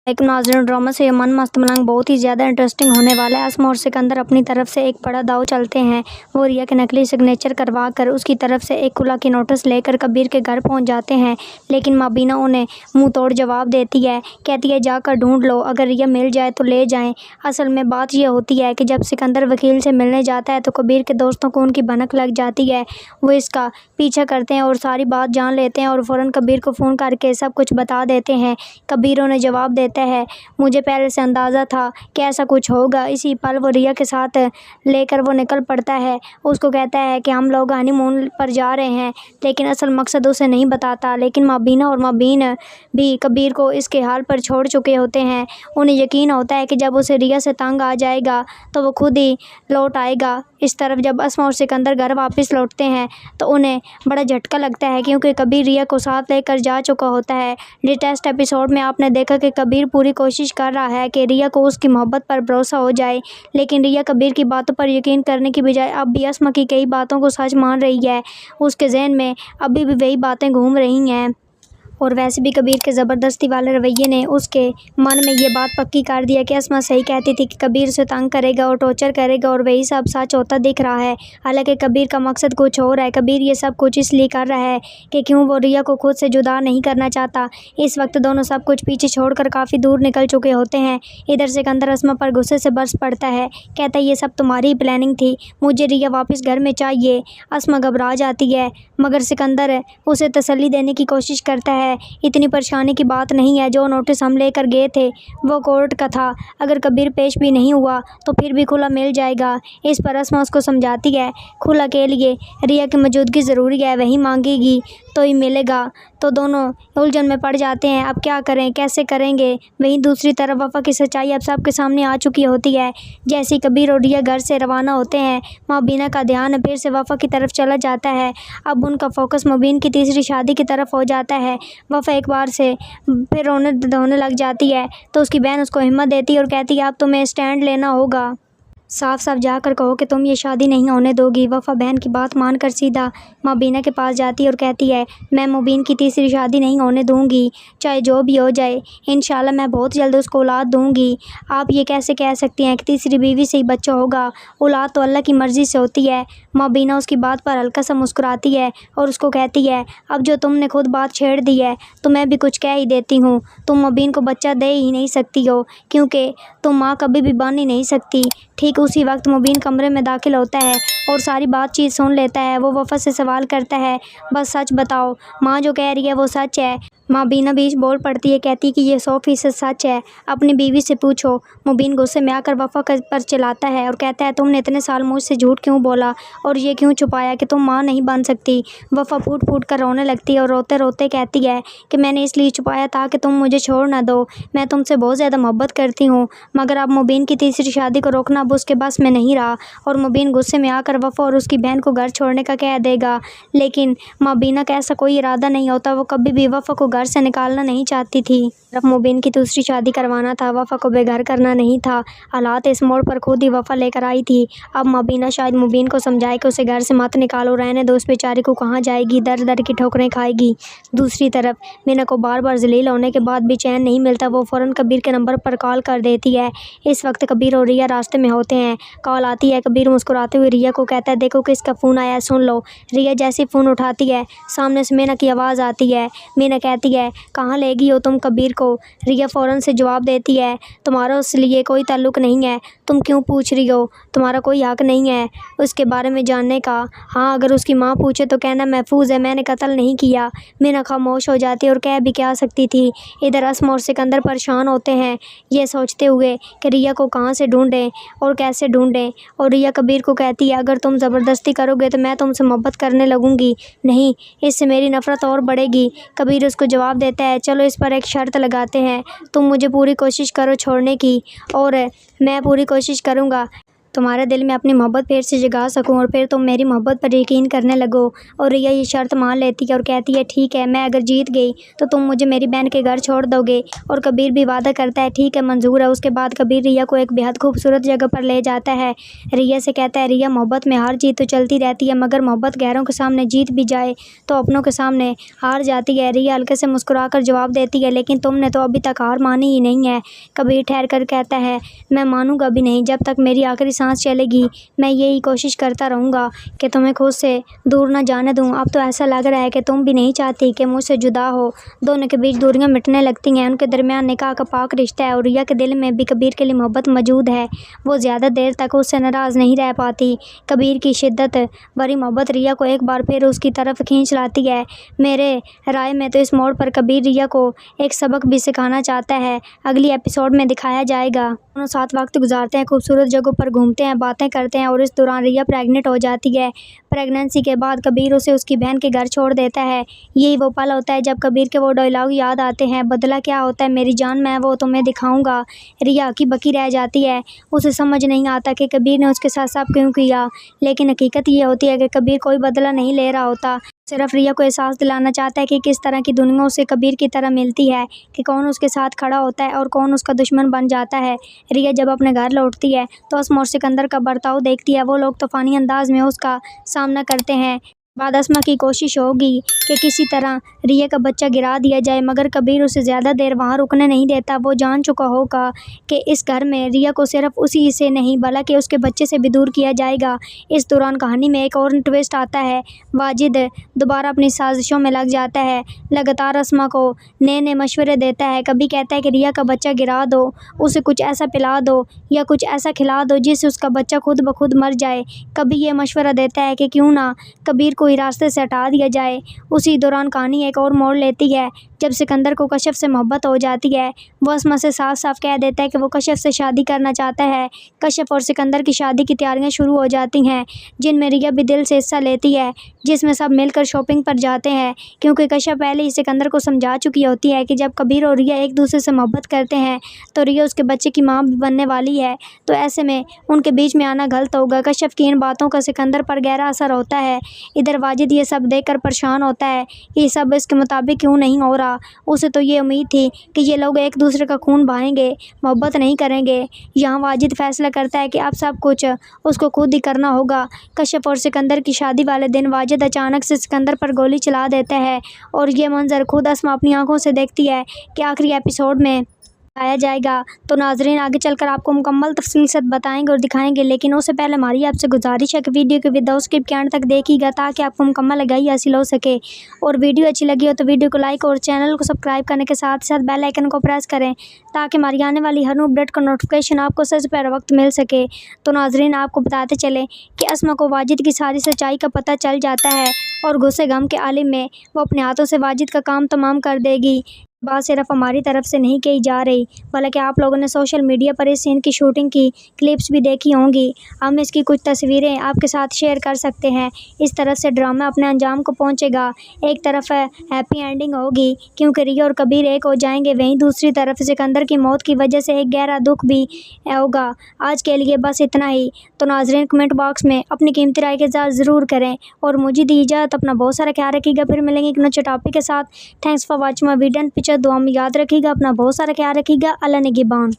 एक नाज़रीन, ड्रामा से ये मन मस्त मलंग बहुत ही ज़्यादा इंटरेस्टिंग होने वाला है। असमा और सिकंदर अपनी तरफ से एक बड़ा दाव चलते हैं। वो रिया के नकली सिग्नेचर करवा कर उसकी तरफ से एक खुला की नोटिस लेकर कबीर के घर पहुंच जाते हैं, लेकिन माबीना उन्हें मुंह तोड़ जवाब देती है। कहती है जाकर ढूंढ लो, अगर रिया मिल जाए तो ले जाएं। असल में बात यह होती है कि जब सिकंदर वकील से मिलने जाता है तो कबीर के दोस्तों को उनकी भनक लग जाती है। वो इसका पीछा करते हैं और सारी बात जान लेते हैं और फ़ौरन कबीर को फ़ोन करके सब कुछ बता देते हैं। कबीर उन्हें जवाब देता है, मुझे पहले से अंदाज़ा था कि ऐसा कुछ होगा। इसी पल वो रिया के साथ लेकर वो निकल पड़ता है। उसको कहता है कि हम लोग हनीमून पर जा रहे हैं, लेकिन असल मकसद उसे नहीं बताता। लेकिन माबीना और माबीन भी कबीर को इसके हाल पर छोड़ चुके होते हैं। उन्हें यकीन होता है कि जब उसे रिया से तंग आ जाएगा तो वो खुद ही लौट आएगा। इस तरफ जब असमा और सिकंदर घर वापस लौटते हैं तो उन्हें बड़ा झटका लगता है, क्योंकि कबीर रिया को साथ लेकर जा चुका होता है। लेटेस्ट एपिसोड में आपने देखा कि कबीर पूरी कोशिश कर रहा है कि रिया को उसकी मोहब्बत पर भरोसा हो जाए, लेकिन रिया कबीर की बातों पर यकीन करने की बजाय अब भी असमा की कई बातों को सच मान रही है। उसके जहन में अभी भी वही बातें घूम रही हैं। और वैसे भी कबीर के ज़बरदस्ती वाले रवैये ने उसके मन में ये बात पक्की कर दिया कि असमा सही कहती थी कि कबीर से तंग करेगा और टॉर्चर करेगा, और वही सब सच होता दिख रहा है। हालांकि कबीर का मकसद कुछ और है। कबीर ये सब कुछ इसलिए कर रहा है कि क्यों वो रिया को खुद से जुदा नहीं करना चाहता। इस वक्त दोनों सब कुछ पीछे छोड़कर काफ़ी दूर निकल चुके होते हैं। इधर सिकंदर असमा पर गुस्से से बरस पड़ता है। कहता है ये सब तुम्हारी ही प्लानिंग थी, मुझे रिया वापस घर में चाहिए। असमा घबरा जाती है, मगर सिकंदर उसे तसल्ली देने की कोशिश करता है। इतनी परेशानी की बात नहीं है, जो नोटिस हम लेकर गए थे वो कोर्ट का था। अगर कबीर पेश भी नहीं हुआ तो फिर भी खुला मिल जाएगा। इस पर असमा उसको समझाती है, खुला के लिए रिया की मौजूदगी ज़रूरी है, वही मांगेगी तो ही मिलेगा। तो दोनों उलझन में पड़ जाते हैं, अब क्या करें, कैसे करेंगे। वहीं दूसरी तरफ वफ़ा की सच्चाई अब सबके सामने आ चुकी होती है। जैसे कबीर और रिया घर से रवाना होते हैं, मुबीना का ध्यान फिर से वफ़ा की तरफ चला जाता है। अब उनका फोकस मुबीन की तीसरी शादी की तरफ हो जाता है। वफ़ा एक बार से फिर रोने धोने लग जाती है तो उसकी बहन उसको हिम्मत देती है और कहती है अब तुम्हें स्टैंड लेना होगा, साफ साफ जाकर कहो कि तुम ये शादी नहीं होने दोगी। वफ़ा बहन की बात मानकर सीधा मुबीना के पास जाती है और कहती है मैं मुबीन की तीसरी शादी नहीं होने दूंगी, चाहे जो भी हो जाए। इंशाल्लाह मैं बहुत जल्द उसको औलाद दूंगी। आप ये कैसे कह सकती हैं कि तीसरी बीवी से ही बच्चा होगा? औलाद तो अल्लाह की मर्ज़ी से होती है। मुबीना उसकी बात पर हल्का सा मुस्कुराती है और उसको कहती है अब जो तुमने खुद बात छेड़ दी है तो मैं भी कुछ कह ही देती हूँ। तुम मुबीन को बच्चा दे ही नहीं सकती हो, क्योंकि तुम माँ कभी भी बन ही नहीं सकती। ठीक उसी वक्त मुबीन कमरे में दाखिल होता है और सारी बातचीत सुन लेता है। वो वफ़ा से सवाल करता है बस सच बताओ, माँ जो कह रही है वो सच है? मुबीना बीच बोल पड़ती है, कहती है कि ये 100% सच है, अपनी बीवी से पूछो। मुबीन गुस्से में आकर वफ़ा पर चिल्लाता है और कहता है तुमने इतने साल मुझसे झूठ क्यों बोला और ये क्यों छुपाया कि तुम माँ नहीं बन सकती? वफ़ा फूट फूट कर रोने लगती है और रोते रोते कहती है कि मैंने इसलिए छुपाया था कि तुम मुझे छोड़ ना दो। मैं तुमसे बहुत ज़्यादा मोहब्बत करती हूँ, मगर अब मुबीन की तीसरी शादी को रोकना अब उसके बस में नहीं रहा। और मुबीन गुस्से में आकर वफ़ा और उसकी बहन को घर छोड़ने का कह देगा, लेकिन मुबीना का ऐसा कोई इरादा नहीं होता। वो कभी भी वफ़ा को घर से निकालना नहीं चाहती थी। सिर्फ मुबीन की दूसरी शादी करवाना था, वफ़ा को बेघर करना नहीं था। हालात इस मोड़ पर खुद ही वफ़ा लेकर आई थी। अब मुबीना शायद मुबीन को समझाए कि उसे घर से मत निकालो, रहने दो, उस बेचारी को कहाँ जाएगी, दर दर की ठोकरें खाएगी। दूसरी तरफ मीना को बार बार जलील होने के बाद भी चैन नहीं मिलता। वो फ़ौरन कबीर के नंबर पर कॉल कर देती है। इस वक्त कबीर और रिया रास्ते में होते हैं। कॉल आती है, कबीर मुस्कुराते हुए रिया को कहता है देखो किसका फ़ोन आया है, सुन लो। रिया जैसे फ़ोन उठाती है सामने से मीना की आवाज़ आती है। मीना कहती है कहाँ ले गई हो तुम कबीर को? रिया फ़ौरन से जवाब देती है तुम्हारा उससे लिए कोई ताल्लुक़ नहीं है, तुम क्यों पूछ रही हो? तुम्हारा कोई हक़ नहीं है उसके बारे में जानने का। हाँ, अगर उसकी माँ पूछे तो कहना महफूज है, मैंने कत्ल नहीं किया। मीना खामोश हो जाती है और कह भी क्या सकती थी। इधर असमा और सिकंदर परेशान होते हैं, ये सोचते हुए कि रिया को कहाँ से ढूंढें और कैसे ढूंढें। और रिया कबीर को कहती है अगर तुम ज़बरदस्ती करोगे तो मैं तुमसे मोहब्बत करने लगूंगी, नहीं इससे मेरी नफ़रत और बढ़ेगी। कबीर उसको जवाब देता है चलो इस पर एक शर्त लगाते हैं, तुम मुझे पूरी कोशिश करो छोड़ने की और मैं पूरी कोशिश करूँगा तुम्हारे दिल में अपनी मोहब्बत फिर से जगा सकूं और फिर तुम मेरी मोहब्बत पर यकीन करने लगो। और रिया ये शर्त मान लेती है और कहती है ठीक है, मैं अगर जीत गई तो तुम मुझे मेरी बहन के घर छोड़ दोगे। और कबीर भी वादा करता है ठीक है, मंजूर है। उसके बाद कबीर रिया को एक बेहद खूबसूरत जगह पर ले जाता है। रिया से कहता है रिया, मोहब्बत में हार जीत तो चलती रहती है, मगर मोहब्बत गैरों के सामने जीत भी जाए तो अपनों के सामने हार जाती है। रिया हल्के से मुस्कुरा कर जवाब देती है लेकिन तुमने तो अभी तक हार मानी ही नहीं है। कबीर ठहर कर कहता है मैं मानूंगा भी नहीं, जब तक मेरी आखिरी सांस चलेगी मैं यही कोशिश करता रहूँगा कि तुम्हें खुद से दूर न जाने दूँ। अब तो ऐसा लग रहा है कि तुम भी नहीं चाहती कि मुझसे जुदा हो। दोनों के बीच दूरियां मिटने लगती हैं। उनके दरमियान निकाह का पाक रिश्ता है और रिया के दिल में भी कबीर के लिए मोहब्बत मौजूद है। वो ज़्यादा देर तक उससे नाराज़ नहीं रह पाती। कबीर की शिद्दत भरी मोहब्बत रिया को एक बार फिर उसकी तरफ खींच लाती है। मेरे राय में तो इस मोड़ पर कबीर रिया को एक सबक भी सिखाना चाहता है। अगली एपिसोड में दिखाया जाएगा। दोनों साथ वक्त गुजारते हैं, खूबसूरत जगहों पर घूमते हैं, बातें करते हैं और इस दौरान रिया प्रेग्नेंट हो जाती है। प्रेगनेंसी के बाद कबीर उसे उसकी बहन के घर छोड़ देता है। यही वो पल होता है जब कबीर के वो डायलॉग याद आते हैं, बदला क्या होता है मेरी जान, मैं वो तुम्हें दिखाऊंगा। रिया हकी बकी रह जाती है। उसे समझ नहीं आता कि कबीर ने उसके साथ सब क्यों किया, लेकिन हकीकत ये होती है कि कबीर कोई बदला नहीं ले रहा होता, सिर्फ रिया को एहसास दिलाना चाहता है कि किस तरह की दुनिया उसे कबीर की तरह मिलती है, कि कौन उसके साथ खड़ा होता है और कौन उसका दुश्मन बन जाता है। रिया जब अपने घर लौटती है तो असमा और सिकंदर का बर्ताव देखती है। वो लोग तूफानी अंदाज में उसका सामना करते हैं। बाद असमा की कोशिश होगी कि किसी तरह रिया का बच्चा गिरा दिया जाए, मगर कबीर उसे ज़्यादा देर वहाँ रुकने नहीं देता। वो जान चुका होगा कि इस घर में रिया को सिर्फ उसी से नहीं बल्कि उसके बच्चे से भी दूर किया जाएगा। इस दौरान कहानी में एक और ट्विस्ट आता है। वाजिद दोबारा अपनी साजिशों में लग जाता है। लगातार असमा को नए नए मशवरे देता है। कभी कहता है कि रिया का बच्चा गिरा दो, उसे कुछ ऐसा पिला दो या कुछ ऐसा खिला दो जिससे उसका बच्चा खुद ब खुद मर जाए। कभी ये मशवरा देता है कि क्यों ना कबीर को ही रास्ते से हटा दिया जाए। उसी दौरान कहानी एक और मोड़ लेती है जब सिकंदर को कश्यप से मोहब्बत हो जाती है। वो असमा से साफ साफ कह देता है कि वो कश्यप से शादी करना चाहता है। कश्यप और सिकंदर की शादी की तैयारियां शुरू हो जाती हैं, जिनमें रिया भी दिल से हिस्सा लेती है, जिसमें सब मिलकर शॉपिंग पर जाते हैं, क्योंकि कश्यप पहले ही सिकंदर को समझा चुकी होती है कि जब कबीर और रिया एक दूसरे से मोहब्बत करते हैं तो रिया उसके बच्चे की माँ भी बनने वाली है, तो ऐसे में उनके बीच में आना गलत होगा। कश्यप की इन बातों का सिकंदर पर गहरा असर होता है। इधर वाजिद ये सब देखकर परेशान होता है कि सब इसके मुताबिक क्यों नहीं हो रहा। उसे तो ये उम्मीद थी कि ये लोग एक दूसरे का खून बहाएंगे, मोहब्बत नहीं करेंगे। यहाँ वाजिद फैसला करता है कि अब सब कुछ उसको खुद ही करना होगा। कश्यप और सिकंदर की शादी वाले दिन वाजिद अचानक से सिकंदर पर गोली चला देता है और ये मंजर खुद असमा अपनी आंखों से देखती है कि आखिरी एपिसोड में आया जाएगा। तो नाजरीन आगे चलकर आपको मुकम्मल तफसील से बताएंगे और दिखाएंगे, लेकिन उससे पहले हमारी आपसे गुजारिश है कि वीडियो के विदाउट स्किप के एंड तक देखिएगा ताकि आपको मुकम्मल आगाही हासिल हो सके। और वीडियो अच्छी लगी हो तो वीडियो को लाइक और चैनल को सब्सक्राइब करने के साथ साथ बेल आइकन को प्रेस करें ताकि हमारी आने वाली हर अपडेट का नोटिफिकेशन आपको सबसे पहले वक्त मिल सके। तो नाजरीन आपको बताते चले कि असमा को वाजिद की सारी सच्चाई का पता चल जाता है और गुस्से गम के आलिम में वो अपने हाथों से वाजिद का काम तमाम कर देगी। बात सिर्फ हमारी तरफ से नहीं कही जा रही, बल्कि आप लोगों ने सोशल मीडिया पर इस सीन की शूटिंग की क्लिप्स भी देखी होंगी। हम इसकी कुछ तस्वीरें आपके साथ शेयर कर सकते हैं। इस तरफ से ड्रामा अपने अंजाम को पहुंचेगा। एक तरफ हैप्पी एंडिंग होगी क्योंकि रिया और कबीर एक हो जाएंगे, वहीं दूसरी तरफ सिकंदर की मौत की वजह से एक गहरा दुख भी होगा। आज के लिए बस इतना ही। तो नाजरीन कमेंट बॉक्स में अपनी कीमती राय के साथ ज़रूर करें और मुझे दी इजाज़त। अपना बहुत सारा ख्याल रखिएगा। फिर मिलेंगे एक नए टॉपिक के साथ। Thanks for watching my video. दुआ में याद रखिएगा, अपना बहुत सारा ख्याल रखिएगा। अल्लाह निगहबान।